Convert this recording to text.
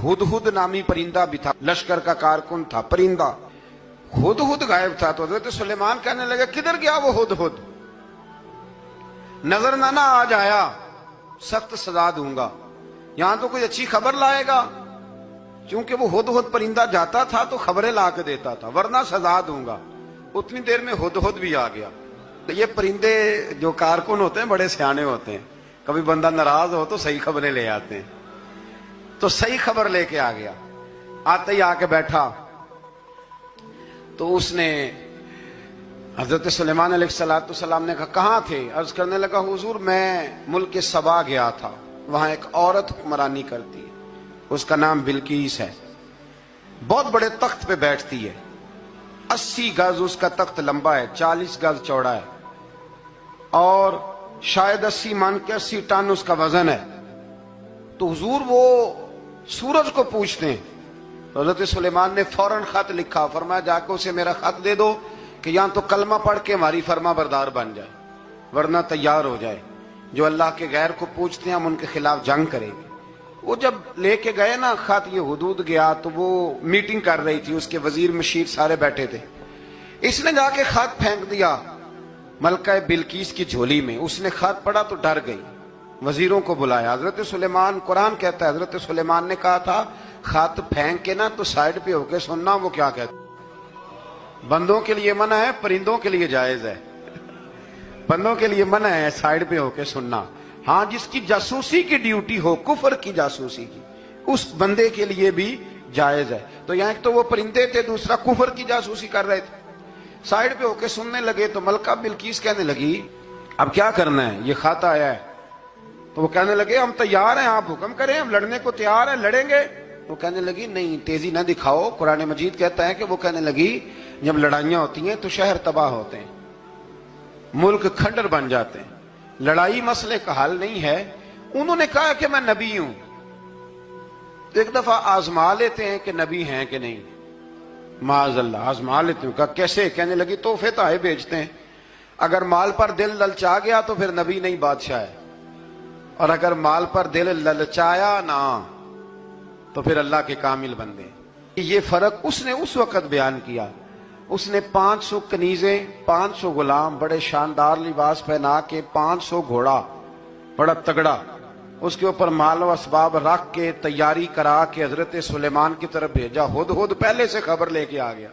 हुदहुद नामी परिंदा भी था, लश्कर का कारकुन था, परिंदा। हुदहुद गायब था तो हजरत सुलेमान कहने लगे किधर गया वो हुदहुद, नजर ना आ जाया सख्त सजा दूंगा, यहां तो कोई अच्छी खबर लाएगा। क्योंकि वो हुदहुद परिंदा जाता था तो खबरें ला के देता था, वरना सजा दूंगा। उतनी देर में हुदहुद भी आ गया। तो ये परिंदे जो कारकुन होते हैं बड़े सियाने होते हैं, कभी बंदा नाराज हो तो सही खबरें ले आते हैं। तो सही खबर लेके आ गया, आते ही आके बैठा तो उसने हजरत सुलेमान अलैहिस्सलाम ने कहा कहाँ थे? अर्ज करने लगा हुजूर मैं मुल्क के सबा गया था, वहां एक औरत हुक्मरानी करती है, उसका नाम बिल्कीस है, बहुत बड़े तख्त पे बैठती है, 80 गज उसका तख्त लंबा है, 40 गज चौड़ा है और शायद 80 मान के 80 टन उसका वजन है। तो हुजूर वो सूरज को पूछते हैं। तो हजरत सुलेमान ने फौरन खत लिखा, फरमाया जाकर उसे मेरा खत दे दो कि यहां तो कलमा पढ़ के हमारी फर्मा बरदार बन जाए, वरना तैयार हो जाए, जो अल्लाह के गैर को पूछते हैं हम उनके खिलाफ जंग करेंगे। वो जब लेके गए ना खत, ये हुदूद गया तो वो मीटिंग कर रही थी, उसके वजीर मशीर सारे बैठे थे। इसने जाके खत फेंक दिया मलका बिल्कीस की झोली में। उसने खत पढ़ा तो डर गई, वजीरों को बुलाया। हजरत सुलेमान, कुरान कहता है हजरत सुलेमान ने कहा था खत फेंक के ना तो साइड पे होके सुनना वो क्या कहता। बंदों के लिए मना है, परिंदों के लिए जायज है। बंदों के लिए मना है साइड पे होके सुनना। हाँ, जिसकी जासूसी की ड्यूटी हो, कुफर की जासूसी की, उस बंदे के लिए भी जायज है। तो यहाँ एक तो वो परिंदे थे, दूसरा कुफर की जासूसी कर रहे थे। साइड पे होके सुनने लगे तो मलका बिल्कीस कहने लगी अब क्या करना है, ये खत आया है। तो वो कहने लगे हम तैयार हैं, आप हुक्म करें, हम लड़ने को तैयार हैं, लड़ेंगे। वो कहने लगी नहीं तेजी ना दिखाओ, कुरान मजीद कहता है कि वो कहने लगी जब लड़ाइयां होती हैं तो शहर तबाह होते हैं, मुल्क खंडर बन जाते हैं, लड़ाई मसले का हल नहीं है। उन्होंने कहा कि मैं नबी हूं, तो एक दफा आजमा लेते हैं कि नबी हैं कि नहीं, माज़अल्लाह आजमा लेते हैं। कहा कैसे? कहने लगी तोहफे तो आए भेजते हैं, अगर माल पर दिल ललचा गया तो फिर नबी नहीं बादशाह है, और अगर माल पर दिल ललचाया ना तो फिर अल्लाह के कामिल बंदे। ये फर्क उसने उस वक्त बयान किया। उसने 500 कनीजें, 500 गुलाम, बड़े शानदार लिबास पहना के, 500 घोड़ा बड़ा तगड़ा, उसके ऊपर माल व असबाब रख के तैयारी करा के हजरत सुलेमान की तरफ भेजा। हुदहुद पहले से खबर लेके आ गया।